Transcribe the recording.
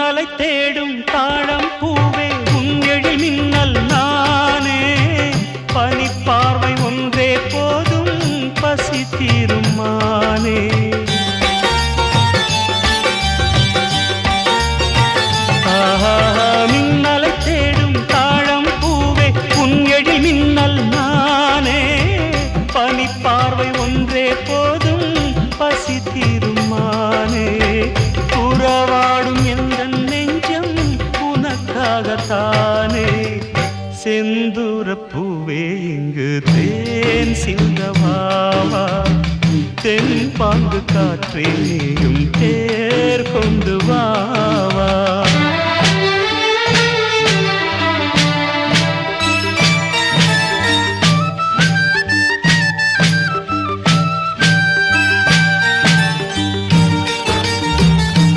மின்னலை தேடும் தாழம் பூவே உன் எழில் மின்னல் நானே பனிப்பார்வை ஒன்றே போதும் பசி தீரும் மானே மின்னலை தேடும் தாழம் பூவே உன் எழில் மின்னல் நானே பனிப்பார்வை ஒன்றே போதும் பசி தீரும் மானே உறவாடும் எந்த நெஞ்சம் உனக்காகத்தானே செந்தூர பூவே இங்கு தேன் சிந்தவாவா தென் பாங்கு காற்றே நீயும் தேர் கொண்டு வா